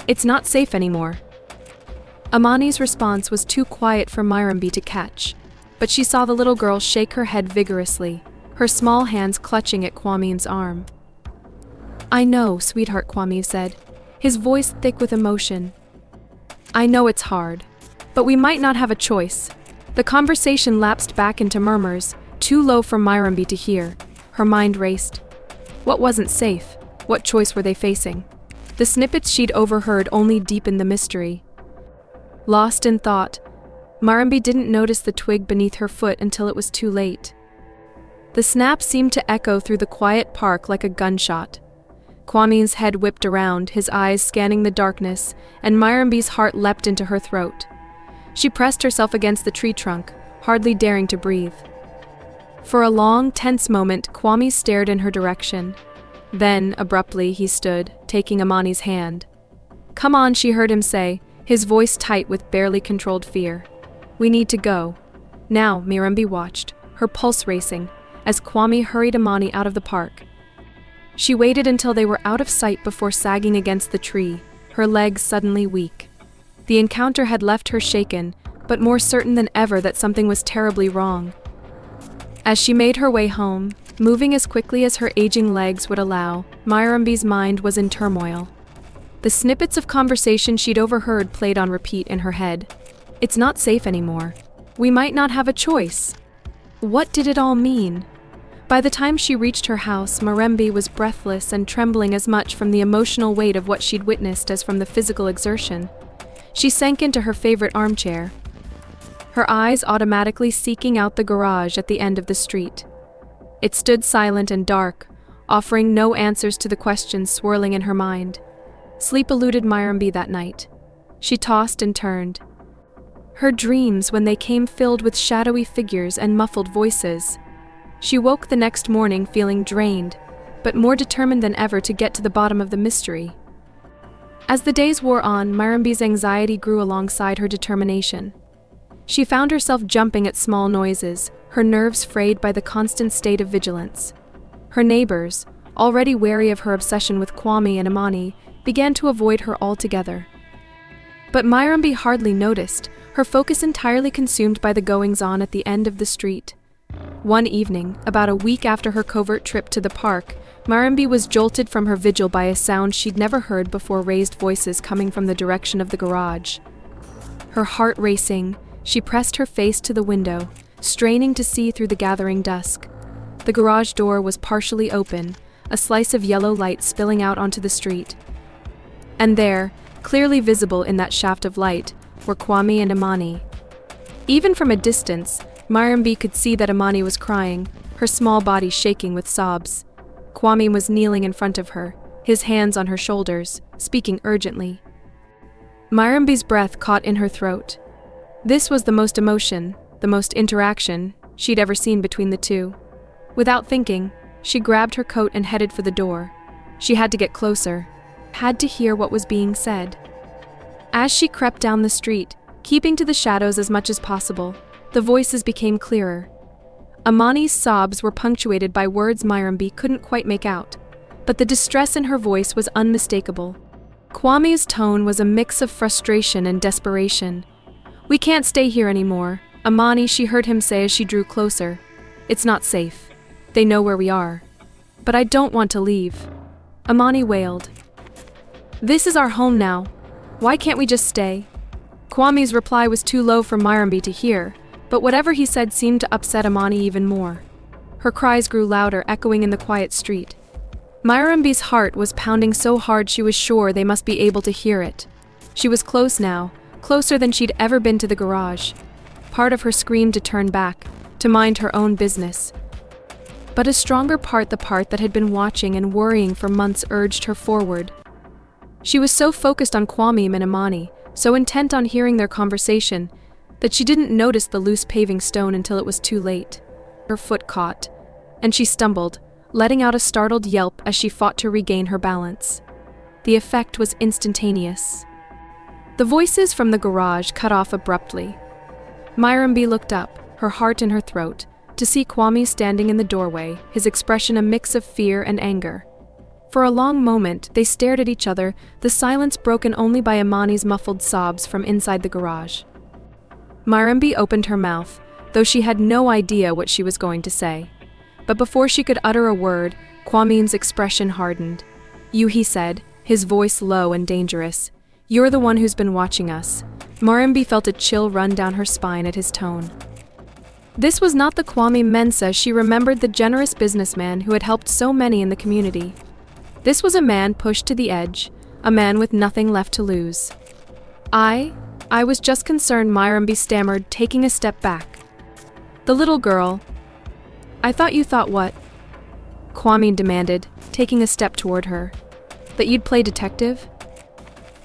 "It's not safe anymore." Amani's response was too quiet for Myrambi to catch, but she saw the little girl shake her head vigorously, her small hands clutching at Kwame's arm. "I know, sweetheart," Kwame said, his voice thick with emotion. "I know it's hard, but we might not have a choice." The conversation lapsed back into murmurs, too low for Myrambi to hear. Her mind raced. What wasn't safe? What choice were they facing? The snippets she'd overheard only deepened the mystery. Lost in thought, Myrambi didn't notice the twig beneath her foot until it was too late. The snap seemed to echo through the quiet park like a gunshot. Kwame's head whipped around, his eyes scanning the darkness, and Myrambi's heart leapt into her throat. She pressed herself against the tree trunk, hardly daring to breathe. For a long, tense moment, Kwame stared in her direction. Then, abruptly, he stood, taking Amani's hand. "Come on," she heard him say, his voice tight with barely controlled fear. "We need to go." Now, Mirembe watched, her pulse racing, as Kwame hurried Amani out of the park. She waited until they were out of sight before sagging against the tree, her legs suddenly weak. The encounter had left her shaken, but more certain than ever that something was terribly wrong. As she made her way home, moving as quickly as her aging legs would allow, Mirembe's mind was in turmoil. The snippets of conversation she'd overheard played on repeat in her head. It's not safe anymore. We might not have a choice. What did it all mean? By the time she reached her house, Mirembe was breathless and trembling as much from the emotional weight of what she'd witnessed as from the physical exertion. She sank into her favorite armchair, her eyes automatically seeking out the garage at the end of the street. It stood silent and dark, offering no answers to the questions swirling in her mind. Sleep eluded Mirembe that night. She tossed and turned. Her dreams, when they came, filled with shadowy figures and muffled voices. She woke the next morning feeling drained, but more determined than ever to get to the bottom of the mystery. As the days wore on, Mirembe's anxiety grew alongside her determination. She found herself jumping at small noises, her nerves frayed by the constant state of vigilance. Her neighbors, already wary of her obsession with Kwame and Amani, began to avoid her altogether. But Mirembe hardly noticed, her focus entirely consumed by the goings-on at the end of the street. One evening, about a week after her covert trip to the park, Mirembe was jolted from her vigil by a sound she'd never heard before: raised voices coming from the direction of the garage. Her heart racing, she pressed her face to the window, straining to see through the gathering dusk. The garage door was partially open, a slice of yellow light spilling out onto the street. And there, clearly visible in that shaft of light, were Kwame and Amani. Even from a distance, Mirembe could see that Amani was crying, her small body shaking with sobs. Kwame was kneeling in front of her, his hands on her shoulders, speaking urgently. Mirembe's breath caught in her throat. This was the most emotion, the most interaction, she'd ever seen between the two. Without thinking, she grabbed her coat and headed for the door. She had to get closer, had to hear what was being said. As she crept down the street, keeping to the shadows as much as possible, the voices became clearer. Amani's sobs were punctuated by words Mirembe couldn't quite make out, but the distress in her voice was unmistakable. Kwame's tone was a mix of frustration and desperation. "We can't stay here anymore, Amani," she heard him say as she drew closer. "It's not safe. They know where we are. But I don't want to leave," Amani wailed. "This is our home now. Why can't we just stay?" Kwame's reply was too low for Mirembe to hear, but whatever he said seemed to upset Amani even more. Her cries grew louder, echoing in the quiet street. Mirembe's heart was pounding so hard she was sure they must be able to hear it. She was close now, closer than she'd ever been to the garage. Part of her screamed to turn back, to mind her own business. But a stronger part, the part that had been watching and worrying for months, urged her forward. She was so focused on Kwame and Amani, so intent on hearing their conversation, that she didn't notice the loose paving stone until it was too late. Her foot caught, and she stumbled, letting out a startled yelp as she fought to regain her balance. The effect was instantaneous. The voices from the garage cut off abruptly. Mirembe looked up, her heart in her throat, to see Kwame standing in the doorway, his expression a mix of fear and anger. For a long moment, they stared at each other, the silence broken only by Amani's muffled sobs from inside the garage. Mirembe opened her mouth, though she had no idea what she was going to say. But before she could utter a word, Kwame's expression hardened. "You," he said, his voice low and dangerous. "You're the one who's been watching us." Mirembe felt a chill run down her spine at his tone. This was not the Kwame Mensah she remembered, the generous businessman who had helped so many in the community. This was a man pushed to the edge, a man with nothing left to lose. I was just concerned," Mirembe stammered, taking a step back. "The little girl. I thought you thought what?" Kwame demanded, taking a step toward her. "That you'd play detective?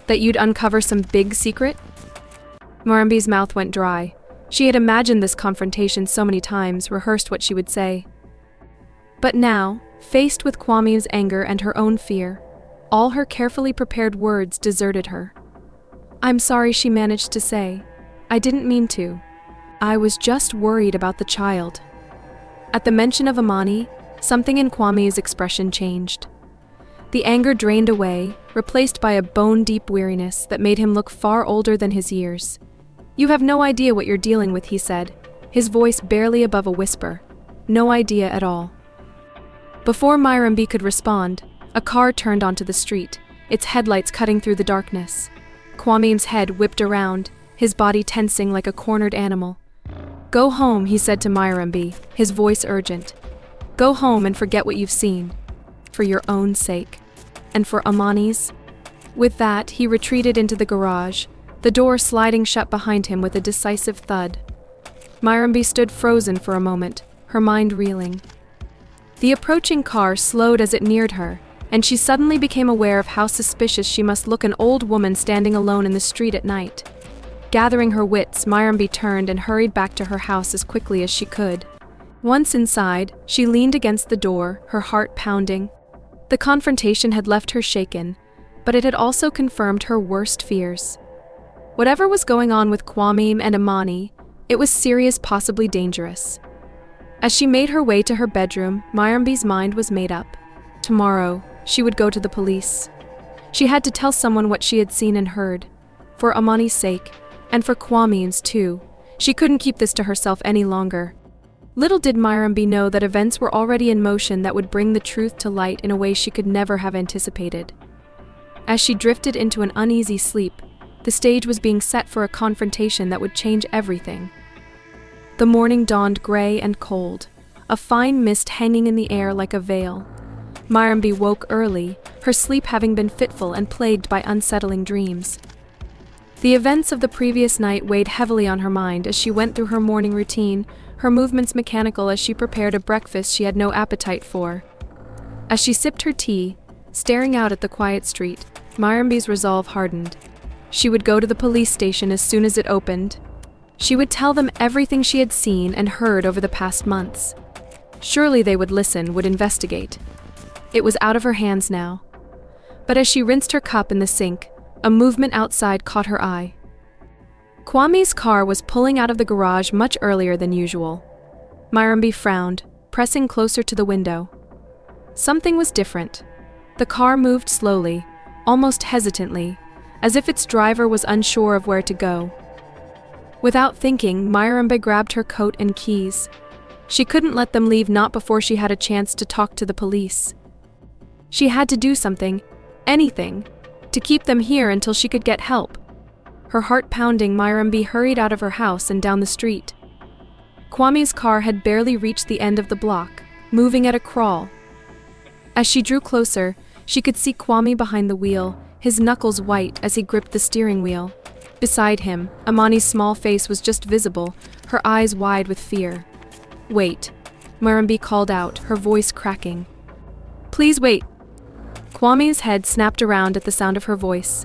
That you'd uncover some big secret?" Mirembe's mouth went dry. She had imagined this confrontation so many times, rehearsed what she would say. But now, faced with Kwame's anger and her own fear, all her carefully prepared words deserted her. "I'm sorry," she managed to say. "I didn't mean to." I was just worried about the child. At the mention of Amani, something in Kwame's expression changed. The anger drained away, replaced by a bone-deep weariness that made him look far older than his years. You have no idea what you're dealing with, he said, his voice barely above a whisper. No idea at all. Before Myrambi could respond, a car turned onto the street, its headlights cutting through the darkness. Kwame's head whipped around, his body tensing like a cornered animal. Go home, he said to Myrambi, his voice urgent. Go home and forget what you've seen. For your own sake. And for Amani's. With that, he retreated into the garage, the door sliding shut behind him with a decisive thud. Myrambi stood frozen for a moment, her mind reeling. The approaching car slowed as it neared her, and she suddenly became aware of how suspicious she must look an old woman standing alone in the street at night. Gathering her wits, Myrambi turned and hurried back to her house as quickly as she could. Once inside, she leaned against the door, her heart pounding. The confrontation had left her shaken, but it had also confirmed her worst fears. Whatever was going on with Kwame and Amani, it was serious, possibly dangerous. As she made her way to her bedroom, Myrambi's mind was made up. Tomorrow, she would go to the police. She had to tell someone what she had seen and heard. For Amani's sake, and for Kwame's too. She couldn't keep this to herself any longer. Little did Myrambi know that events were already in motion that would bring the truth to light in a way she could never have anticipated. As she drifted into an uneasy sleep, the stage was being set for a confrontation that would change everything. The morning dawned gray and cold, a fine mist hanging in the air like a veil. Myrambi woke early, her sleep having been fitful and plagued by unsettling dreams. The events of the previous night weighed heavily on her mind as she went through her morning routine, her movements mechanical as she prepared a breakfast she had no appetite for. As she sipped her tea, staring out at the quiet street, Myrambi's resolve hardened. She would go to the police station as soon as it opened. She would tell them everything she had seen and heard over the past months. Surely they would listen, would investigate. It was out of her hands now. But as she rinsed her cup in the sink, a movement outside caught her eye. Kwame's car was pulling out of the garage much earlier than usual. Myrambi frowned, pressing closer to the window. Something was different. The car moved slowly, almost hesitantly, as if its driver was unsure of where to go. Without thinking, Myrambi grabbed her coat and keys. She couldn't let them leave, not before she had a chance to talk to the police. She had to do something, anything, to keep them here until she could get help. Her heart pounding, Myrambi hurried out of her house and down the street. Kwame's car had barely reached the end of the block, moving at a crawl. As she drew closer, she could see Kwame behind the wheel, his knuckles white as he gripped the steering wheel. Beside him, Amani's small face was just visible, her eyes wide with fear. Wait, Myrambi called out, her voice cracking. Please wait. Kwame's head snapped around at the sound of her voice.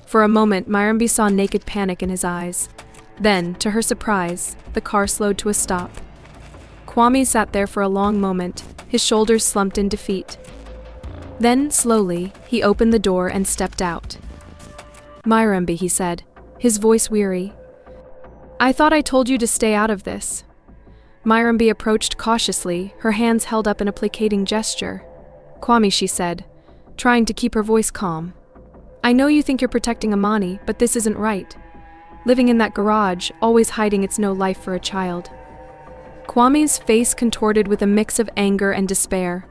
For a moment, Myrambi saw naked panic in his eyes. Then, to her surprise, the car slowed to a stop. Kwame sat there for a long moment, his shoulders slumped in defeat. Then, slowly, he opened the door and stepped out. Myrambi, he said, his voice weary. I thought I told you to stay out of this. Myrambi approached cautiously, her hands held up in a placating gesture. Kwame, she said, trying to keep her voice calm. I know you think you're protecting Amani, but this isn't right. Living in that garage, always hiding, it's no life for a child. Kwame's face contorted with a mix of anger and despair.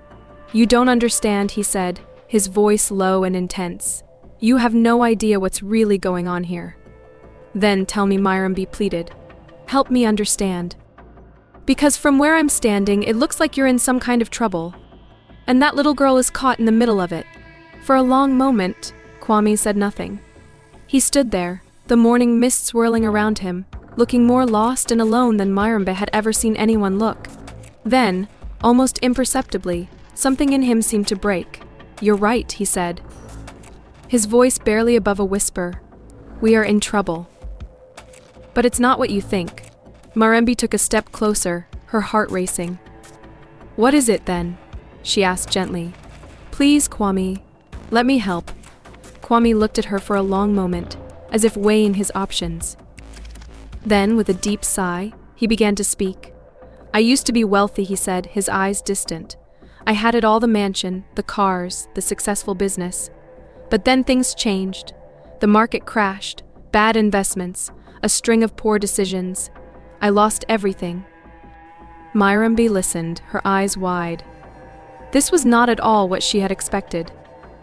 You don't understand, he said, his voice low and intense. You have no idea what's really going on here. Then tell me, Myrambi pleaded. Help me understand. Because from where I'm standing, it looks like you're in some kind of trouble. And that little girl is caught in the middle of it. For a long moment, Kwame said nothing. He stood there, the morning mist swirling around him, looking more lost and alone than Myrambi had ever seen anyone look. Then, almost imperceptibly, something in him seemed to break. You're right, he said. His voice barely above a whisper. We are in trouble. But it's not what you think. Myrambi took a step closer, her heart racing. What is it then? She asked gently. Please, Kwame, let me help. Kwame looked at her for a long moment, as if weighing his options. Then, with a deep sigh, he began to speak. I used to be wealthy, he said, his eyes distant. I had it all, the mansion, the cars, the successful business. But then things changed. The market crashed, bad investments, a string of poor decisions. I lost everything. Myrambi listened, her eyes wide. This was not at all what she had expected.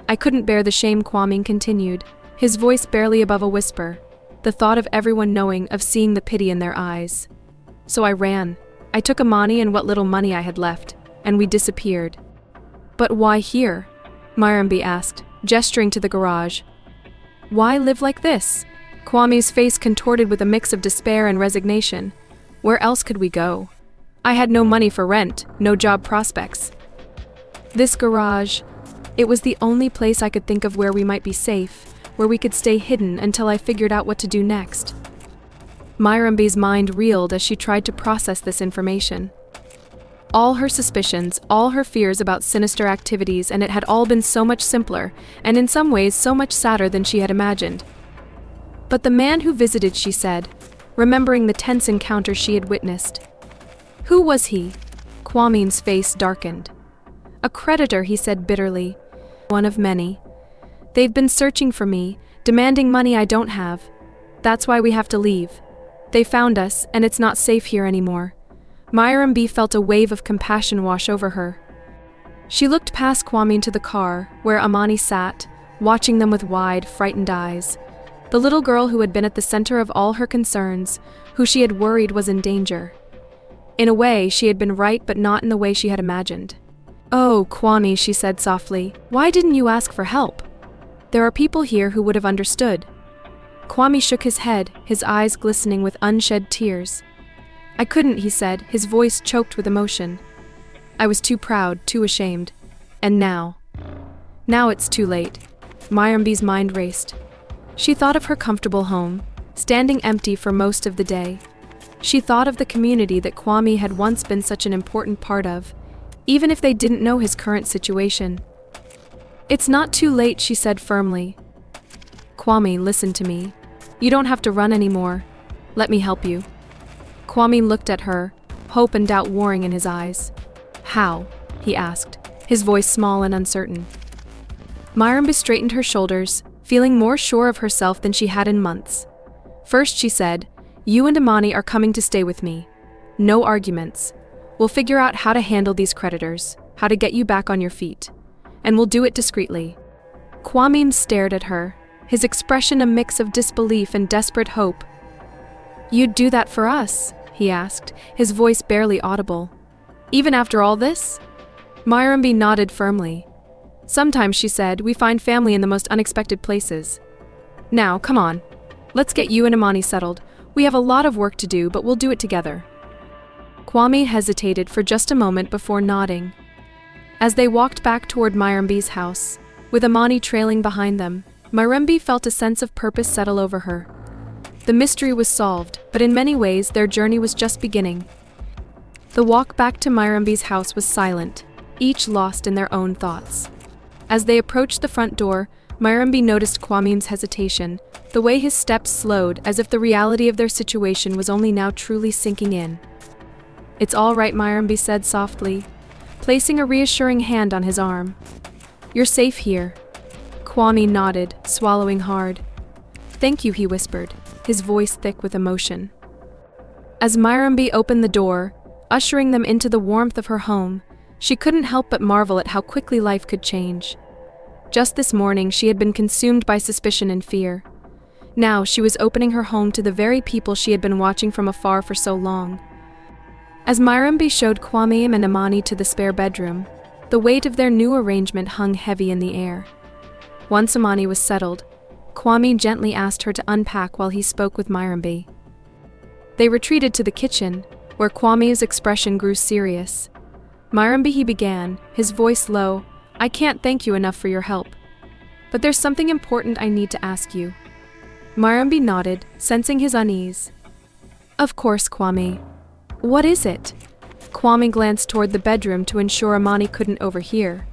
I couldn't bear the shame, Kwame continued, his voice barely above a whisper, the thought of everyone knowing, of seeing the pity in their eyes. So I ran. I took Amani and what little money I had left, and we disappeared. But why here? Myrambi asked, gesturing to the garage. Why live like this? Kwame's face contorted with a mix of despair and resignation. Where else could we go? I had no money for rent, no job prospects. This garage, it was the only place I could think of where we might be safe, where we could stay hidden until I figured out what to do next. Myrambi's mind reeled as she tried to process this information. All her suspicions, all her fears about sinister activities, and it had all been so much simpler, and in some ways so much sadder than she had imagined. But the man who visited, she said, remembering the tense encounter she had witnessed. Who was he? Kwame's face darkened. A creditor, he said bitterly. One of many. They've been searching for me, demanding money I don't have. That's why we have to leave. They found us, and it's not safe here anymore. Myrambi felt a wave of compassion wash over her. She looked past Kwame to the car, where Amani sat, watching them with wide, frightened eyes. The little girl who had been at the center of all her concerns, who she had worried was in danger. In a way, she had been right, but not in the way she had imagined. Oh, Kwame, she said softly, why didn't you ask for help? There are people here who would have understood. Kwame shook his head, his eyes glistening with unshed tears. I couldn't, he said, his voice choked with emotion. I was too proud, too ashamed. And now? Now it's too late. Myrambi's mind raced. She thought of her comfortable home, standing empty for most of the day. She thought of the community that Kwame had once been such an important part of, even if they didn't know his current situation. It's not too late, she said firmly. Kwame, listen to me. You don't have to run anymore. Let me help you. Kwame looked at her, hope and doubt warring in his eyes. How? He asked, his voice small and uncertain. Myrambi straightened her shoulders, feeling more sure of herself than she had in months. First, she said, you and Amani are coming to stay with me. No arguments. We'll figure out how to handle these creditors, how to get you back on your feet. And we'll do it discreetly. Kwame stared at her, his expression a mix of disbelief and desperate hope. You'd do that for us? He asked, his voice barely audible. Even after all this? Myrambi nodded firmly. Sometimes, she said, we find family in the most unexpected places. Now, come on. Let's get you and Amani settled. We have a lot of work to do, but we'll do it together. Kwame hesitated for just a moment before nodding. As they walked back toward Myrambi's house, with Amani trailing behind them, Myrambi felt a sense of purpose settle over her. The mystery was solved, but in many ways their journey was just beginning. The walk back to Myrambi's house was silent, each lost in their own thoughts. As they approached the front door, Myrambi noticed Kwame's hesitation, the way his steps slowed as if the reality of their situation was only now truly sinking in. It's all right, Myrambi said softly, placing a reassuring hand on his arm. You're safe here. Kwame nodded, swallowing hard. Thank you, he whispered, his voice thick with emotion. As Myrambi opened the door, ushering them into the warmth of her home, she couldn't help but marvel at how quickly life could change. Just this morning, she had been consumed by suspicion and fear. Now she was opening her home to the very people she had been watching from afar for so long. As Myrambi showed Kwame and Amani to the spare bedroom, the weight of their new arrangement hung heavy in the air. Once Amani was settled, Kwame gently asked her to unpack while he spoke with Myrambi. They retreated to the kitchen, where Kwame's expression grew serious. Myrambi, he began, his voice low, I can't thank you enough for your help. But there's something important I need to ask you. Myrambi nodded, sensing his unease. Of course, Kwame. What is it? Kwame glanced toward the bedroom to ensure Amani couldn't overhear.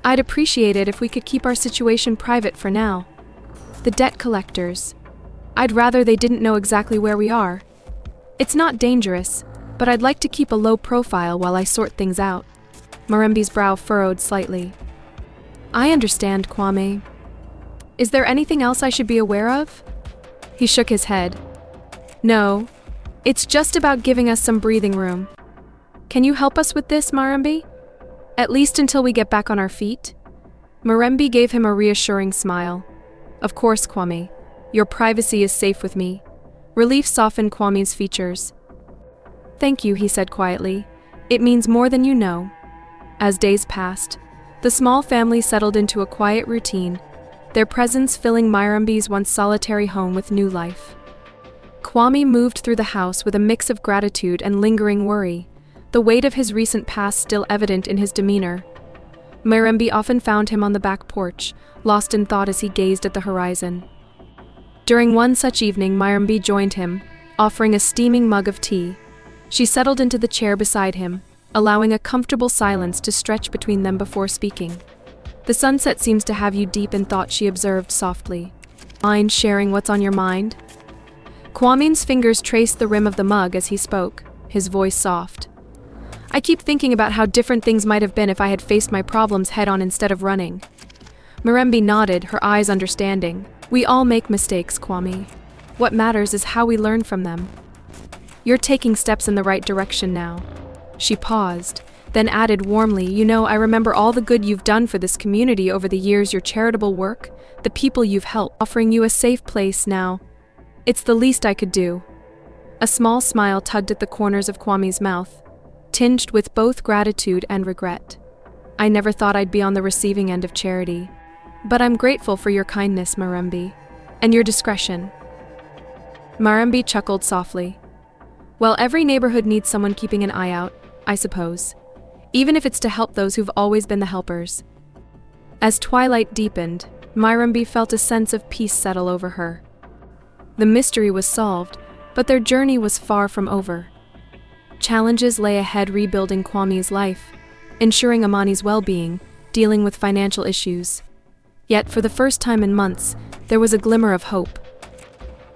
I'd appreciate it if we could keep our situation private for now. The debt collectors. I'd rather they didn't know exactly where we are. It's not dangerous, but I'd like to keep a low profile while I sort things out. Marembi's brow furrowed slightly. I understand, Kwame. Is there anything else I should be aware of? He shook his head. No, it's just about giving us some breathing room. Can you help us with this, Marembi? At least until we get back on our feet? Marembi gave him a reassuring smile. Of course, Kwame. Your privacy is safe with me. Relief softened Kwame's features. Thank you, he said quietly. It means more than you know. As days passed, the small family settled into a quiet routine, their presence filling Marembi's once solitary home with new life. Kwame moved through the house with a mix of gratitude and lingering worry, the weight of his recent past still evident in his demeanor. Marembi often found him on the back porch, lost in thought as he gazed at the horizon. During one such evening, Marembi joined him, offering a steaming mug of tea. She settled into the chair beside him, allowing a comfortable silence to stretch between them before speaking. The sunset seems to have you deep in thought, she observed softly. Mind sharing what's on your mind? Kwame's fingers traced the rim of the mug as he spoke, his voice soft. I keep thinking about how different things might have been if I had faced my problems head-on instead of running. Marembi nodded, her eyes understanding. We all make mistakes, Kwame. What matters is how we learn from them. You're taking steps in the right direction now. She paused, then added warmly, you know, I remember all the good you've done for this community over the years, your charitable work, the people you've helped, offering you a safe place now. It's the least I could do. A small smile tugged at the corners of Kwame's mouth, tinged with both gratitude and regret. I never thought I'd be on the receiving end of charity. But I'm grateful for your kindness, Marembi, and your discretion. Marembi chuckled softly. Well, every neighborhood needs someone keeping an eye out, I suppose. Even if it's to help those who've always been the helpers. As twilight deepened, Marembi felt a sense of peace settle over her. The mystery was solved, but their journey was far from over. Challenges lay ahead, rebuilding Kwame's life, ensuring Amani's well-being, dealing with financial issues. Yet, for the first time in months, there was a glimmer of hope.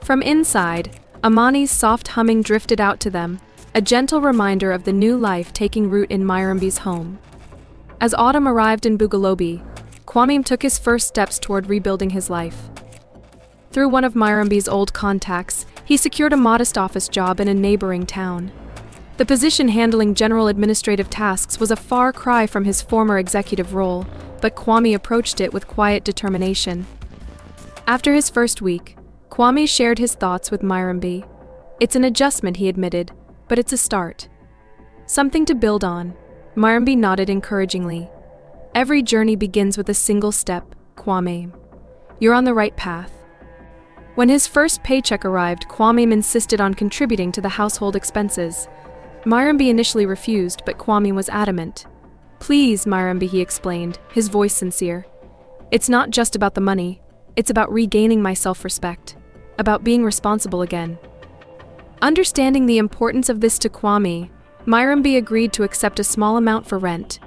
From inside, Amani's soft humming drifted out to them, a gentle reminder of the new life taking root in Marembi's home. As autumn arrived in Bugalobi, Kwame took his first steps toward rebuilding his life. Through one of Marembi's old contacts, he secured a modest office job in a neighboring town. The position handling general administrative tasks was a far cry from his former executive role, but Kwame approached it with quiet determination. After his first week, Kwame shared his thoughts with Marembi. It's an adjustment, he admitted, but it's a start. Something to build on. Marembi nodded encouragingly. Every journey begins with a single step, Kwame. You're on the right path. When his first paycheck arrived, Kwame insisted on contributing to the household expenses. Marembi initially refused, but Kwame was adamant. Please, Marembi, he explained, his voice sincere. It's not just about the money. It's about regaining my self-respect. About being responsible again. Understanding the importance of this to Kwame, Marembi agreed to accept a small amount for rent.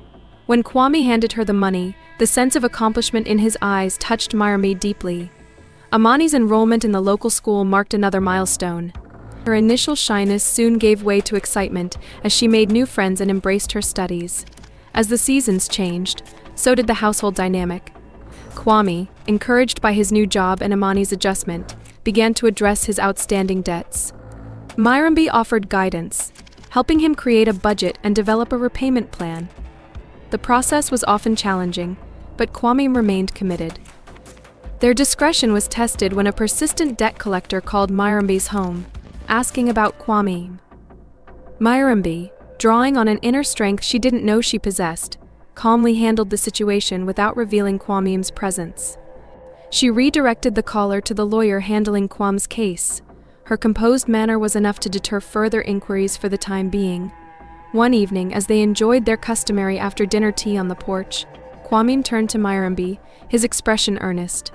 When Kwame handed her the money, the sense of accomplishment in his eyes touched Marembi deeply. Amani's enrollment in the local school marked another milestone. Her initial shyness soon gave way to excitement as she made new friends and embraced her studies. As the seasons changed, so did the household dynamic. Kwame, encouraged by his new job and Amani's adjustment, began to address his outstanding debts. Marembi offered guidance, helping him create a budget and develop a repayment plan. The process was often challenging, but Kwame remained committed. Their discretion was tested when a persistent debt collector called Marembi's home, asking about Kwame. Marembi, drawing on an inner strength she didn't know she possessed, calmly handled the situation without revealing Kwame's presence. She redirected the caller to the lawyer handling Kwame's case. Her composed manner was enough to deter further inquiries for the time being. One evening, as they enjoyed their customary after-dinner tea on the porch, Kwame turned to Marembi, his expression earnest.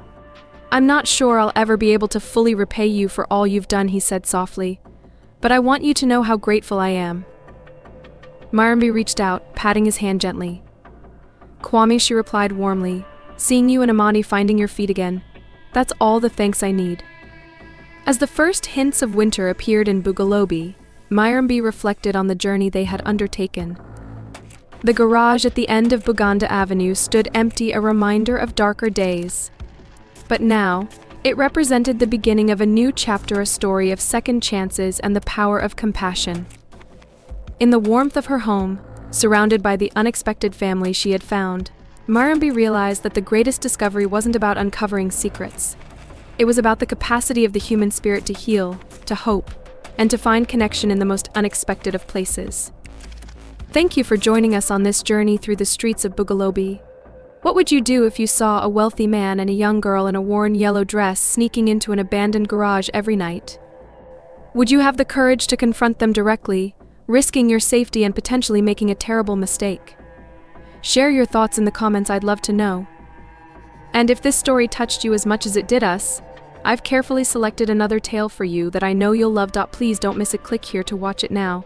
I'm not sure I'll ever be able to fully repay you for all you've done, he said softly, but I want you to know how grateful I am. Marembi reached out, patting his hand gently. Kwame, she replied warmly, seeing you and Amani finding your feet again. That's all the thanks I need. As the first hints of winter appeared in Bugalobi, Myrambi reflected on the journey they had undertaken. The garage at the end of Buganda Avenue stood empty, a reminder of darker days. But now, it represented the beginning of a new chapter, a story of second chances and the power of compassion. In the warmth of her home, surrounded by the unexpected family she had found, Myrambi realized that the greatest discovery wasn't about uncovering secrets. It was about the capacity of the human spirit to heal, to hope, and to find connection in the most unexpected of places. Thank you for joining us on this journey through the streets of Bugalobi. What would you do if you saw a wealthy man and a young girl in a worn yellow dress sneaking into an abandoned garage every night? Would you have the courage to confront them directly, risking your safety and potentially making a terrible mistake? Share your thoughts in the comments, I'd love to know. And if this story touched you as much as it did us, I've carefully selected another tale for you that I know you'll love. Please don't miss it. Click here to watch it now.